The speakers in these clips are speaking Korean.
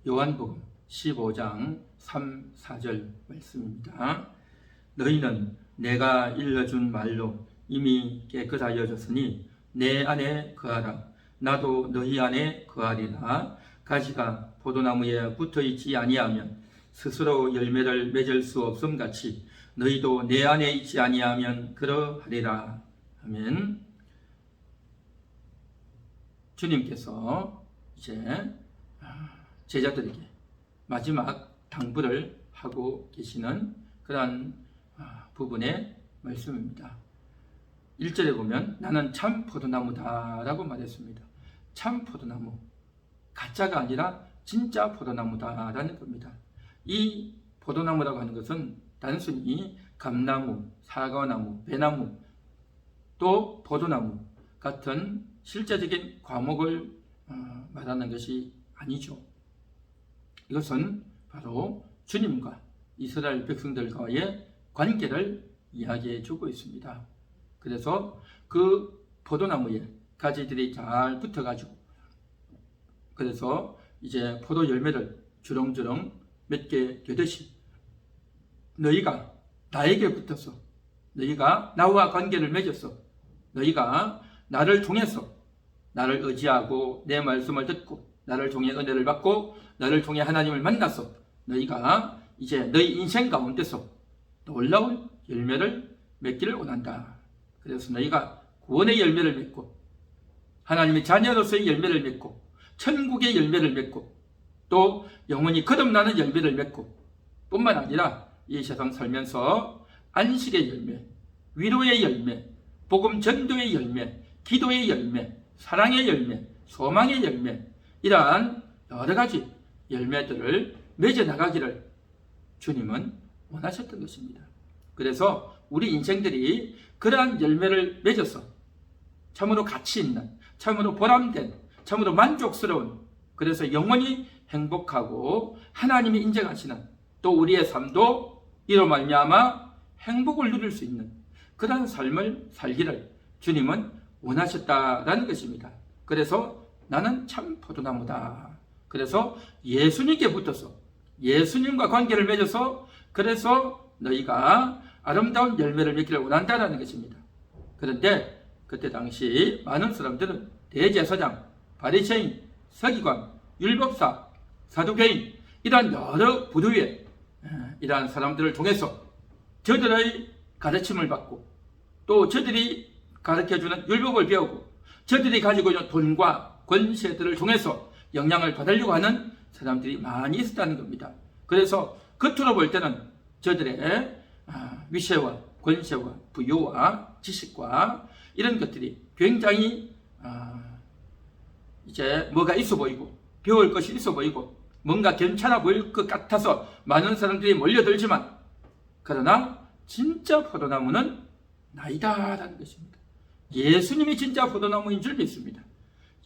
요한복음 15장 3, 4절 말씀입니다. 너희는 내가 일러준 말로 이미 깨끗하여졌으니 내 안에 거하라. 나도 너희 안에 거하리라. 가지가 포도나무에 붙어있지 아니하면 스스로 열매를 맺을 수 없음같이 너희도 내 안에 있지 아니하면 그러하리라. 아멘. 주님께서 이제 제자들에게 마지막 당부를 하고 계시는 그러한 부분의 말씀입니다. 1절에 보면 나는 참 포도나무다 라고 말했습니다. 참 포도나무, 가짜가 아니라 진짜 포도나무다 라는 겁니다. 이 포도나무라고 하는 것은 단순히 감나무, 사과나무, 배나무, 또 포도나무 같은 실제적인 과목을 말하는 것이 아니죠. 이것은 바로 주님과 이스라엘 백성들과의 관계를 이야기해 주고 있습니다. 그래서 그 포도나무에 가지들이 잘 붙어가지고 그래서 이제 포도 열매를 주렁주렁 맺게 되듯이 너희가 나에게 붙어서 너희가 나와 관계를 맺어서 너희가 나를 통해서 나를 의지하고 내 말씀을 듣고 나를 통해 은혜를 받고 나를 통해 하나님을 만나서 너희가 이제 너희 인생 가운데서 놀라운 열매를 맺기를 원한다. 그래서 너희가 구원의 열매를 맺고 하나님의 자녀로서의 열매를 맺고 천국의 열매를 맺고 또 영원히 거듭나는 열매를 맺고 뿐만 아니라 이 세상 살면서 안식의 열매, 위로의 열매, 복음 전도의 열매, 기도의 열매, 사랑의 열매, 소망의 열매, 이러한 여러 가지 열매들을 맺어나가기를 주님은 원하셨던 것입니다. 그래서 우리 인생들이 그러한 열매를 맺어서 참으로 가치 있는, 참으로 보람된, 참으로 만족스러운, 그래서 영원히 행복하고 하나님이 인정하시는 또 우리의 삶도 이로 말미암아 행복을 누릴 수 있는 그러한 삶을 살기를 주님은 원하셨다라는 것입니다. 그래서 나는 참 포도나무다. 그래서 예수님께 붙어서 예수님과 관계를 맺어서 그래서 너희가 아름다운 열매를 맺기를 원한다는 것입니다. 그런데 그때 당시 많은 사람들은 대제사장, 바리새인, 서기관, 율법사, 사두개인 이러한 여러 부류의 이러한 사람들을 통해서 저들의 가르침을 받고 또 저들이 가르쳐주는 율법을 배우고 저들이 가지고 있는 돈과 권세들을 통해서 영향을 받으려고 하는 사람들이 많이 있었다는 겁니다. 그래서 겉으로 볼 때는 저들의 위세와 권세와 부유와 지식과 이런 것들이 굉장히 이제 뭐가 있어 보이고 배울 것이 있어 보이고 뭔가 괜찮아 보일 것 같아서 많은 사람들이 몰려들지만 그러나 진짜 포도나무는 나이다라는 것입니다. 예수님이 진짜 포도나무인 줄 믿습니다.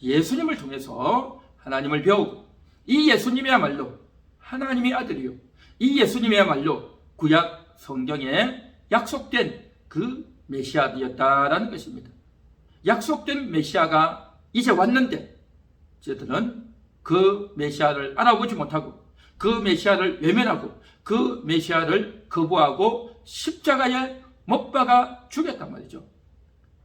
예수님을 통해서 하나님을 배우고 이 예수님이야말로 하나님의 아들이요 이 예수님이야말로 구약 성경에 약속된 그 메시아였다라는 것입니다. 약속된 메시아가 이제 왔는데 저들은 그 메시아를 알아보지 못하고 그 메시아를 외면하고 그 메시아를 거부하고 십자가에 못 박아 죽였단 말이죠.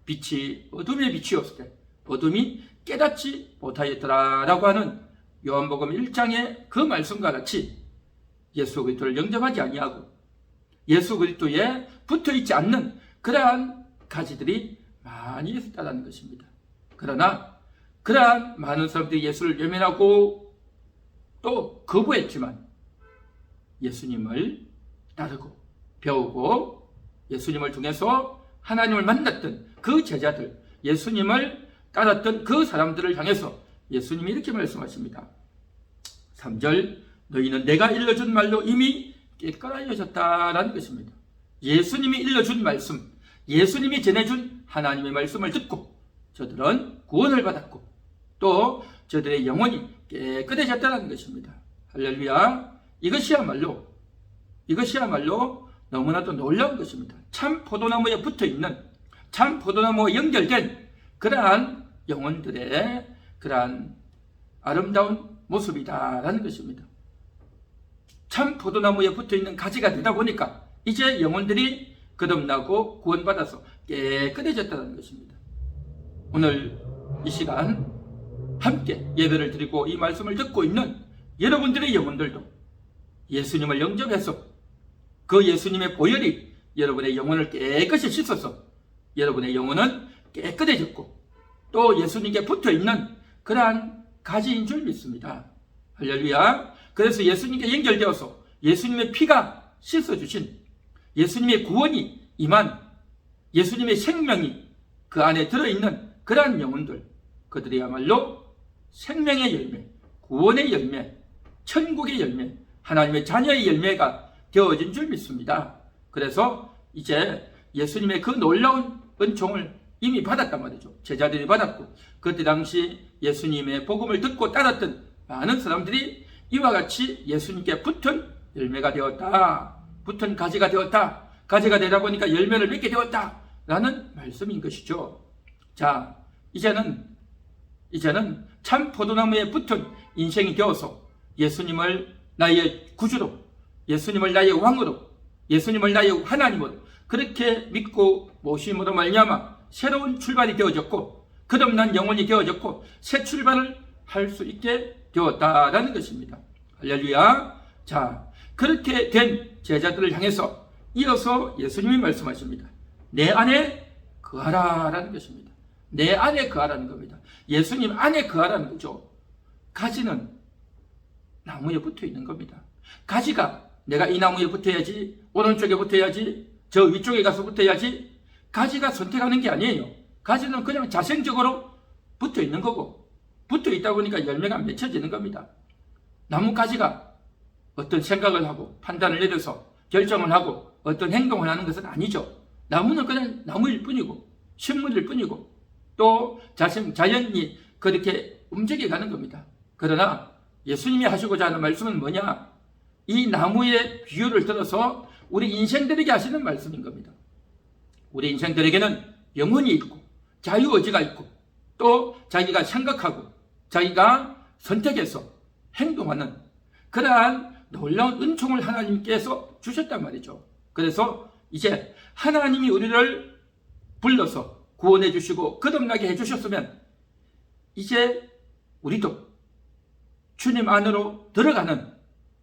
빛이 어둠의 빛이었을 때 어둠이 깨닫지 못하였더라라고 하는 요한복음 1장의 그 말씀과 같이 예수 그리스도를 영접하지 아니하고 예수 그리스도에 붙어있지 않는 그러한 가지들이 많이 있었다는 것입니다. 그러나 그러한 많은 사람들이 예수를 외면하고 또 거부했지만 예수님을 따르고 배우고 예수님을 통해서 하나님을 만났던 그 제자들, 예수님을 따랐던 그 사람들을 향해서 예수님이 이렇게 말씀하십니다. 3절 너희는 내가 일러준 말로 이미 깨끗하여졌다라는 것입니다. 예수님이 일러준 말씀, 예수님이 전해준 하나님의 말씀을 듣고 저들은 구원을 받았고 또 저들의 영혼이 깨끗해졌다는 것입니다. 할렐루야. 이것이야말로 너무나도 놀라운 것입니다. 참 포도나무에 붙어있는 참 포도나무와 연결된 그러한 영혼들의 그러한 아름다운 모습이다라는 것입니다. 참 포도나무에 붙어있는 가지가 되다 보니까 이제 영혼들이 거듭나고 구원받아서 깨끗해졌다는 것입니다. 오늘 이 시간 함께 예배를 드리고 이 말씀을 듣고 있는 여러분들의 영혼들도 예수님을 영접해서 그 예수님의 보혈이 여러분의 영혼을 깨끗이 씻어서 여러분의 영혼은 깨끗해졌고 또 예수님께 붙어있는 그러한 가지인 줄 믿습니다. 할렐루야. 그래서 예수님께 연결되어서 예수님의 피가 씻어주신 예수님의 구원이 임한 예수님의 생명이 그 안에 들어있는 그러한 영혼들, 그들이야말로 생명의 열매, 구원의 열매, 천국의 열매, 하나님의 자녀의 열매가 되어진 줄 믿습니다. 그래서 이제 예수님의 그 놀라운 은총을 이미 받았단 말이죠. 제자들이 받았고 그때 당시 예수님의 복음을 듣고 따랐던 많은 사람들이 이와 같이 예수님께 붙은 열매가 되었다. 붙은 가지가 되었다. 가지가 되다 보니까 열매를 맺게 되었다. 라는 말씀인 것이죠. 자, 이제는 참 포도나무에 붙은 인생이 되어서 예수님을 나의 구주로, 예수님을 나의 왕으로, 예수님을 나의 하나님으로 그렇게 믿고 모심으로 말미암아 새로운 출발이 되어졌고 거듭난 영혼이 되어졌고 새 출발을 할 수 있게 되었다라는 것입니다. 할렐루야. 자, 그렇게 된 제자들을 향해서 이어서 예수님이 말씀하십니다. 내 안에 거하라라는 것입니다. 내 안에 거하라는 겁니다. 예수님 안에 거하라는 거죠. 가지는 나무에 붙어 있는 겁니다. 가지가 내가 이 나무에 붙어야지, 오른쪽에 붙어야지, 저 위쪽에 가서 붙어야지, 가지가 선택하는 게 아니에요. 가지는 그냥 자생적으로 붙어 있는 거고 붙어 있다 보니까 열매가 맺혀지는 겁니다. 나무 가지가 어떤 생각을 하고 판단을 내려서 결정을 하고 어떤 행동을 하는 것은 아니죠. 나무는 그냥 나무일 뿐이고 식물일 뿐이고 또 자연이 그렇게 움직여가는 겁니다. 그러나 예수님이 하시고자 하는 말씀은 뭐냐? 이 나무의 비유를 들어서 우리 인생들에게 하시는 말씀인 겁니다. 우리 인생들에게는 영혼이 있고 자유의지가 있고 또 자기가 생각하고 자기가 선택해서 행동하는 그러한 놀라운 은총을 하나님께서 주셨단 말이죠. 그래서 이제 하나님이 우리를 불러서 구원해 주시고 거듭나게 해주셨으면 이제 우리도 주님 안으로 들어가는,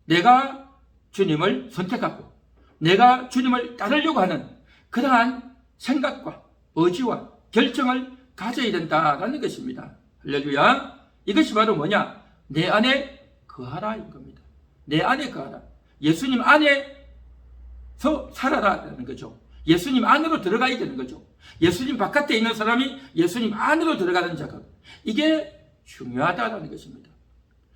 내가 주님을 선택하고 내가 주님을 따르려고 하는 그러한 생각과 의지와 결정을 가져야 된다라는 것입니다. 할렐루야. 이것이 바로 뭐냐? 내 안에 거하라인 겁니다. 내 안에 거하라. 예수님 안에서 살아라라는 거죠. 예수님 안으로 들어가야 되는 거죠. 예수님 바깥에 있는 사람이 예수님 안으로 들어가는 작업, 이게 중요하다는 것입니다.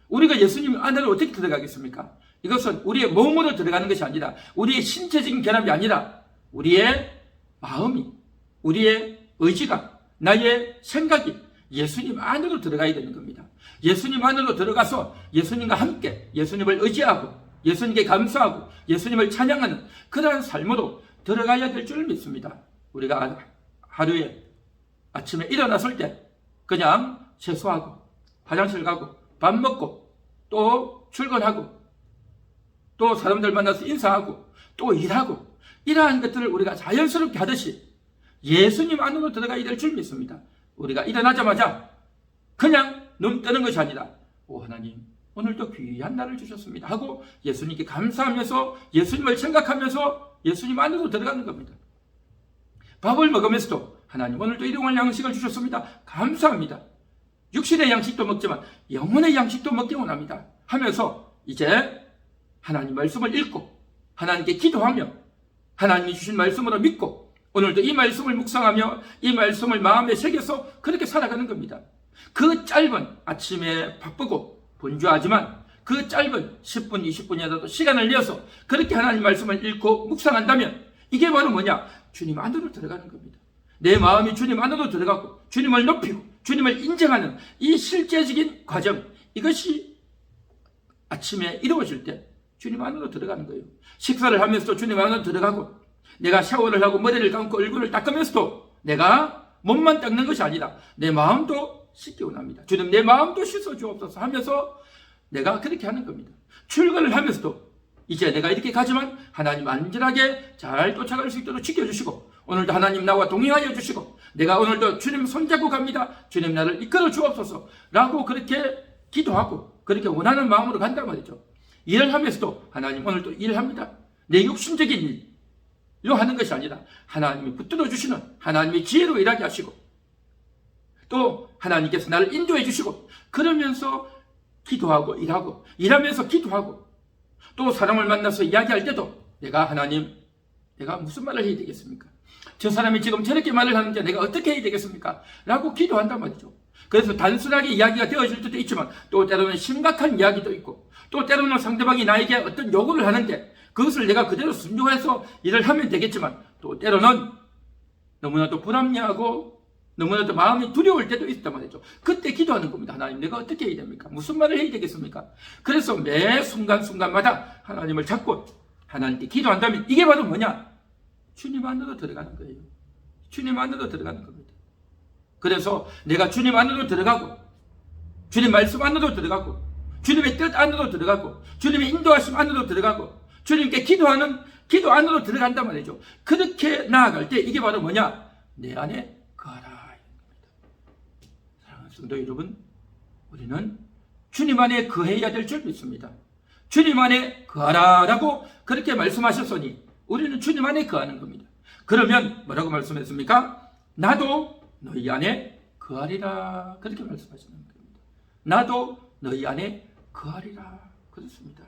우리가 예수님 안으로 어떻게 들어가겠습니까? 이것은 우리의 몸으로 들어가는 것이 아니라, 우리의 신체적인 결합이 아니라 우리의 마음이, 우리의 의지가, 나의 생각이 예수님 안으로 들어가야 되는 겁니다. 예수님 안으로 들어가서 예수님과 함께 예수님을 의지하고 예수님께 감사하고 예수님을 찬양하는 그러한 삶으로 들어가야 될 줄 믿습니다. 우리가 하루에 아침에 일어났을 때 그냥 세수하고 화장실 가고 밥 먹고 또 출근하고 또 사람들 만나서 인사하고 또 일하고 이러한 것들을 우리가 자연스럽게 하듯이 예수님 안으로 들어가야 될 줄 믿습니다. 우리가 일어나자마자 그냥 눈 뜨는 것이 아니라, 오 하나님 오늘도 귀한 날을 주셨습니다 하고 예수님께 감사하면서 예수님을 생각하면서 예수님 안으로 들어가는 겁니다. 밥을 먹으면서도 하나님 오늘도 일용할 양식을 주셨습니다, 감사합니다. 육신의 양식도 먹지만 영혼의 양식도 먹기 원합니다 하면서 이제 하나님 말씀을 읽고 하나님께 기도하며 하나님이 주신 말씀으로 믿고 오늘도 이 말씀을 묵상하며 이 말씀을 마음에 새겨서 그렇게 살아가는 겁니다. 그 짧은 아침에 바쁘고 분주하지만 그 짧은 10분, 20분이라도 시간을 내어서 그렇게 하나님 말씀을 읽고 묵상한다면 이게 바로 뭐냐? 주님 안으로 들어가는 겁니다. 내 마음이 주님 안으로 들어가고 주님을 높이고 주님을 인정하는 이 실제적인 과정, 이것이 아침에 이루어질 때 주님 안으로 들어가는 거예요. 식사를 하면서도 주님 안으로 들어가고, 내가 샤워를 하고 머리를 감고 얼굴을 닦으면서도 내가 몸만 닦는 것이 아니라 내 마음도 씻기 원합니다. 주님 내 마음도 씻어 주옵소서 하면서 내가 그렇게 하는 겁니다. 출근을 하면서도 이제 내가 이렇게 가지만 하나님 안전하게 잘 쫓아갈 수 있도록 지켜주시고, 오늘도 하나님 나와 동행하여 주시고, 내가 오늘도 주님 손잡고 갑니다. 주님 나를 이끌어 주옵소서 라고 그렇게 기도하고 그렇게 원하는 마음으로 간단 말이죠. 일을 하면서도 하나님 오늘도 일을 합니다. 내 육신적인 일로 하는 것이 아니라 하나님이 붙들어 주시는 하나님의 지혜로 일하게 하시고, 또 하나님께서 나를 인도해 주시고, 그러면서 기도하고 일하고, 일하면서 기도하고, 또 사람을 만나서 이야기할 때도 내가 하나님, 내가 무슨 말을 해야 되겠습니까? 저 사람이 지금 저렇게 말을 하는데 내가 어떻게 해야 되겠습니까? 라고 기도한단 말이죠. 그래서 단순하게 이야기가 되어질 때도 있지만, 또 때로는 심각한 이야기도 있고, 또 때로는 상대방이 나에게 어떤 요구를 하는데 그것을 내가 그대로 순종해서 일을 하면 되겠지만, 또 때로는 너무나도 불합리하고 너무나도 마음이 두려울 때도 있단 말이죠. 그때 기도하는 겁니다. 하나님, 내가 어떻게 해야 됩니까? 무슨 말을 해야 되겠습니까? 그래서 매 순간순간마다 하나님을 잡고 하나님께 기도한다면 이게 바로 뭐냐? 주님 안으로 들어가는 거예요. 주님 안으로 들어가는 겁니다. 그래서 내가 주님 안으로 들어가고, 주님 말씀 안으로 들어가고, 주님의 뜻 안으로 들어가고, 주님의 인도하심 안으로 들어가고, 주님께 기도하는 기도 안으로 들어간단 말이죠. 그렇게 나아갈 때 이게 바로 뭐냐? 내 안에 거하라. 사랑하는 성도 여러분, 우리는 주님 안에 거해야 될 줄 믿습니다. 주님 안에 거하라 라고 그렇게 말씀하셨으니 우리는 주님 안에 거하는 겁니다. 그러면 뭐라고 말씀했습니까? 나도 너희 안에 거하리라, 그렇게 말씀하시는 겁니다. 나도 너희 안에 거하리라, 그렇습니다.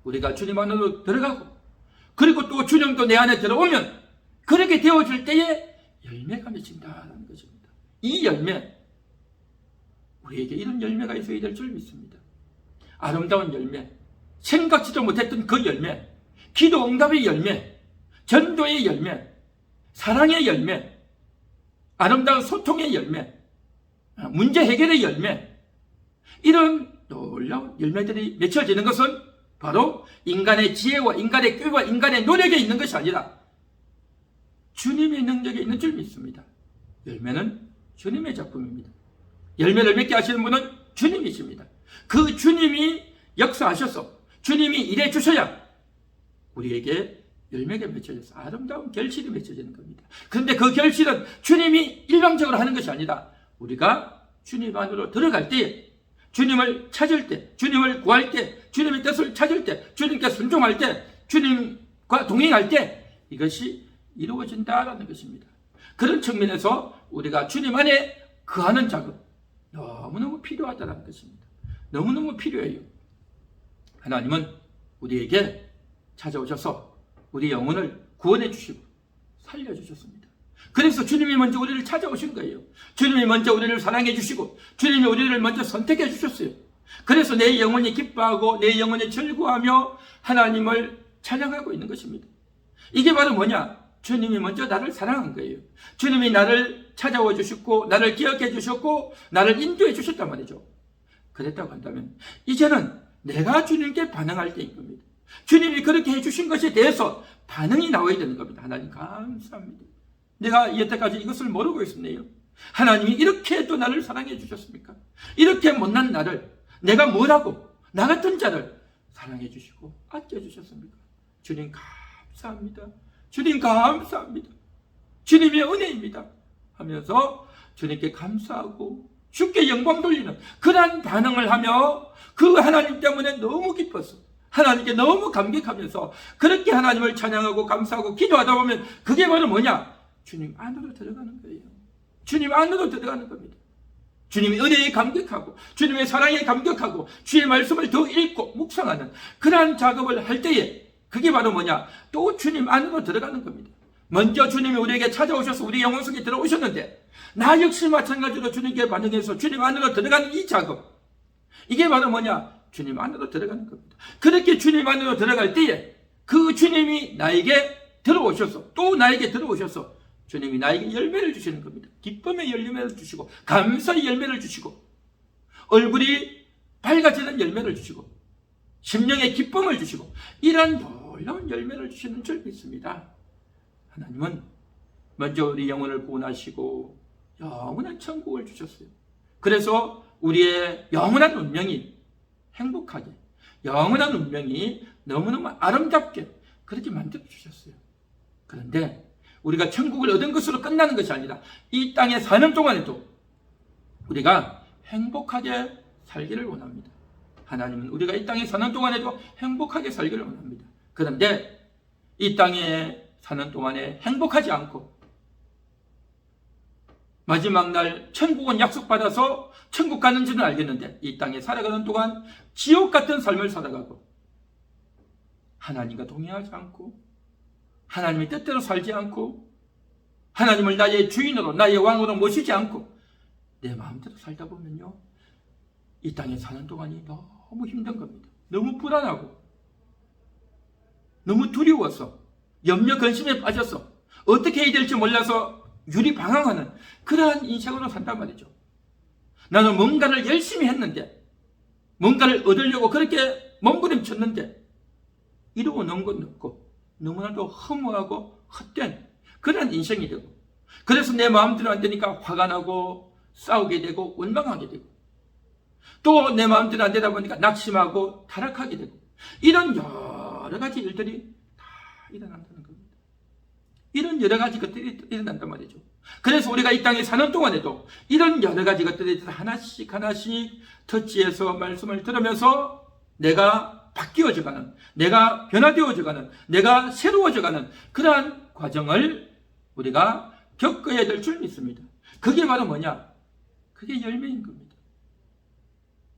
우리가 주님 안으로 들어가고, 그리고 또 주님도 내 안에 들어오면 그렇게 되어질 때에 열매가 맺힌다는 것입니다. 이 열매, 우리에게 이런 열매가 있어야 될 줄 믿습니다. 아름다운 열매, 생각지도 못했던 그 열매, 기도 응답의 열매, 전도의 열매, 사랑의 열매, 아름다운 소통의 열매, 문제 해결의 열매, 이런 놀라운 열매들이 맺혀지는 것은 바로 인간의 지혜와 인간의 꾀와 인간의 노력에 있는 것이 아니라 주님의 능력에 있는 줄 믿습니다. 열매는 주님의 작품입니다. 열매를 맺게 하시는 분은 주님이십니다. 그 주님이 역사하셔서 주님이 일해 주셔야 우리에게 열매가 맺혀져서 아름다운 결실이 맺혀지는 겁니다. 그런데 그 결실은 주님이 일방적으로 하는 것이 아니라 우리가 주님 안으로 들어갈 때, 주님을 찾을 때, 주님을 구할 때, 주님의 뜻을 찾을 때, 주님께 순종할 때, 주님과 동행할 때 이것이 이루어진다라는 것입니다. 그런 측면에서 우리가 주님 안에 거하는 작업, 너무너무 필요하다는 것입니다. 너무너무 필요해요. 하나님은 우리에게 찾아오셔서 우리 영혼을 구원해 주시고 살려주셨습니다. 그래서 주님이 먼저 우리를 찾아오신 거예요. 주님이 먼저 우리를 사랑해 주시고 주님이 우리를 먼저 선택해 주셨어요. 그래서 내 영혼이 기뻐하고 내 영혼이 즐거워하며 하나님을 찬양하고 있는 것입니다. 이게 바로 뭐냐? 주님이 먼저 나를 사랑한 거예요. 주님이 나를 찾아와 주셨고 나를 기억해 주셨고 나를 인도해 주셨단 말이죠. 그랬다고 한다면 이제는 내가 주님께 반응할 때인 겁니다. 주님이 그렇게 해주신 것에 대해서 반응이 나와야 되는 겁니다. 하나님 감사합니다. 내가 여태까지 이것을 모르고 있었네요. 하나님이 이렇게 또 나를 사랑해 주셨습니까? 이렇게 못난 나를, 내가 뭐라고 나 같은 자를 사랑해 주시고 아껴 주셨습니까? 주님 감사합니다. 주님 감사합니다. 주님의 은혜입니다 하면서 주님께 감사하고 주께 영광 돌리는 그러한 반응을 하며 그 하나님 때문에 너무 기뻐서 하나님께 너무 감격하면서 그렇게 하나님을 찬양하고 감사하고 기도하다 보면 그게 바로 뭐냐? 주님 안으로 들어가는 거예요. 주님 안으로 들어가는 겁니다. 주님의 은혜에 감격하고 주님의 사랑에 감격하고 주의 말씀을 더 읽고 묵상하는 그러한 작업을 할 때에 그게 바로 뭐냐? 또 주님 안으로 들어가는 겁니다. 먼저 주님이 우리에게 찾아오셔서 우리 영혼 속에 들어오셨는데 나 역시 마찬가지로 주님께 반응해서 주님 안으로 들어가는 이 작업, 이게 바로 뭐냐? 주님 안으로 들어가는 겁니다. 그렇게 주님 안으로 들어갈 때에 그 주님이 나에게 들어오셔서 또 나에게 들어오셔서 주님이 나에게 열매를 주시는 겁니다. 기쁨의 열매를 주시고 감사의 열매를 주시고 얼굴이 밝아지는 열매를 주시고 심령의 기쁨을 주시고 이런 놀라운 열매를 주시는 줄 믿습니다. 하나님은 먼저 우리 영혼을 구원하시고 영원한 천국을 주셨어요. 그래서 우리의 영원한 운명이 행복하게, 영원한 운명이 너무너무 아름답게 그렇게 만들어 주셨어요. 그런데 우리가 천국을 얻은 것으로 끝나는 것이 아니라 이 땅에 사는 동안에도 우리가 행복하게 살기를 원합니다. 하나님은 우리가 이 땅에 사는 동안에도 행복하게 살기를 원합니다. 그런데 이 땅에 사는 동안에 행복하지 않고 마지막 날 천국은 약속받아서 천국 가는 줄은 알겠는데 이 땅에 살아가는 동안 지옥 같은 삶을 살아가고 하나님과 동행하지 않고 하나님의 뜻대로 살지 않고 하나님을 나의 주인으로 나의 왕으로 모시지 않고 내 마음대로 살다 보면요, 이 땅에 사는 동안이 너무 힘든 겁니다. 너무 불안하고 너무 두려워서 염려 근심에 빠져서 어떻게 해야 될지 몰라서 유리방황하는 그러한 인생으로 산단 말이죠. 나는 뭔가를 열심히 했는데 뭔가를 얻으려고 그렇게 몸부림쳤는데 이루어 놓은 건 없고 너무나도 허무하고 헛된 그런 인생이 되고, 그래서 내 마음대로 안 되니까 화가 나고 싸우게 되고 원망하게 되고, 또 내 마음대로 안 되다 보니까 낙심하고 타락하게 되고, 이런 여러 가지 일들이 다 일어난다는 겁니다. 이런 여러 가지 것들이 일어난단 말이죠. 그래서 우리가 이 땅에 사는 동안에도 이런 여러 가지 것들에 대해서 하나씩 하나씩 터치해서 말씀을 들으면서 내가 바뀌어져가는, 내가 변화되어져가는, 내가 새로워져가는 그러한 과정을 우리가 겪어야 될 줄 믿습니다. 그게 바로 뭐냐? 그게 열매인 겁니다.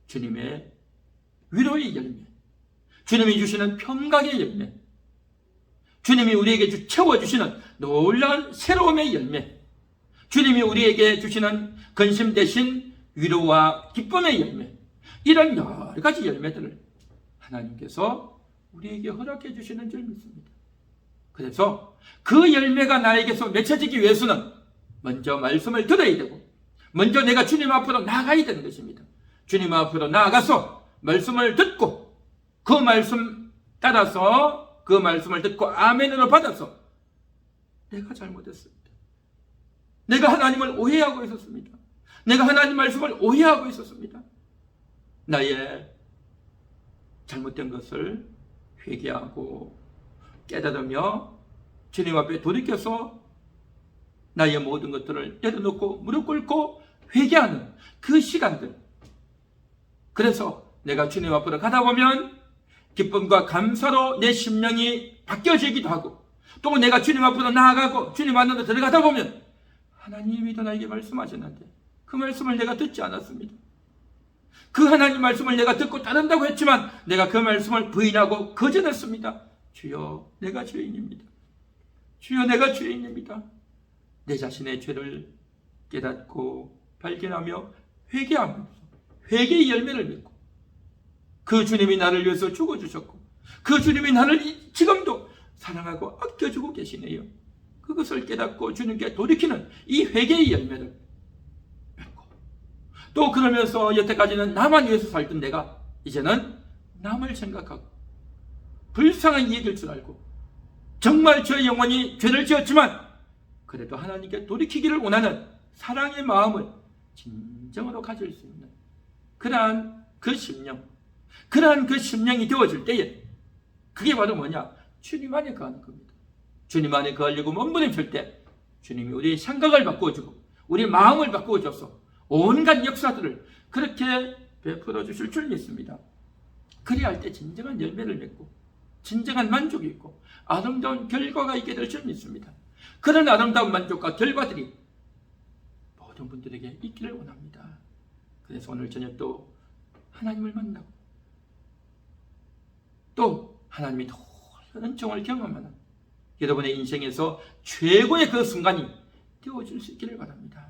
주님의 위로의 열매, 주님이 주시는 평강의 열매, 주님이 우리에게 채워주시는 놀라운 새로움의 열매, 주님이 우리에게 주시는 근심 대신 위로와 기쁨의 열매, 이런 여러 가지 열매들을 하나님께서 우리에게 허락해 주시는 줄 믿습니다. 그래서 그 열매가 나에게서 맺혀지기 위해서는 먼저 말씀을 들어야 되고, 먼저 내가 주님 앞으로 나아가야 되는 것입니다. 주님 앞으로 나아가서 말씀을 듣고 그 말씀 따라서 그 말씀을 듣고 아멘으로 받아서 내가 잘못했습니다. 내가 하나님을 오해하고 있었습니다. 내가 하나님 말씀을 오해하고 있었습니다. 나의 잘못된 것을 회개하고 깨달으며 주님 앞에 돌이켜서 나의 모든 것들을 내려놓고 무릎 꿇고 회개하는 그 시간들, 그래서 내가 주님 앞으로 가다 보면 기쁨과 감사로 내 심령이 바뀌어지기도 하고, 또 내가 주님 앞으로 나아가고 주님 안으로 들어가다 보면 하나님이 더 나에게 말씀하셨는데 그 말씀을 내가 듣지 않았습니다. 그 하나님 말씀을 내가 듣고 따른다고 했지만 내가 그 말씀을 부인하고 거절했습니다. 주여, 내가 죄인입니다. 주여, 내가 죄인입니다. 내 자신의 죄를 깨닫고 발견하며 회개하면서 회개의 열매를 맺고, 그 주님이 나를 위해서 죽어주셨고 그 주님이 나를 지금도 사랑하고 아껴주고 계시네요. 그것을 깨닫고 주님께 돌이키는 이 회개의 열매를 맺고, 또 그러면서 여태까지는 나만 위해서 살던 내가 이제는 남을 생각하고 불쌍한 이익일 줄 알고 정말 저의 영혼이 죄를 지었지만 그래도 하나님께 돌이키기를 원하는 사랑의 마음을 진정으로 가질 수 있는 그러한 그 심령이 되어질 때에 그게 바로 뭐냐? 주님 안에 거하는 겁니다. 주님 안에 거하려고 몸부림칠 때 주님이 우리의 생각을 바꾸어주고 우리의 마음을 바꾸어줘서 온갖 역사들을 그렇게 베풀어 주실 줄 믿습니다. 그래야 할 때 진정한 열매를 맺고 진정한 만족이 있고 아름다운 결과가 있게 될 줄 믿습니다. 그런 아름다운 만족과 결과들이 모든 분들에게 있기를 원합니다. 그래서 오늘 저녁 또 하나님을 만나고 또 하나님이 놀라운 은총을 경험하는 여러분의 인생에서 최고의 그 순간이 되어줄 수 있기를 바랍니다.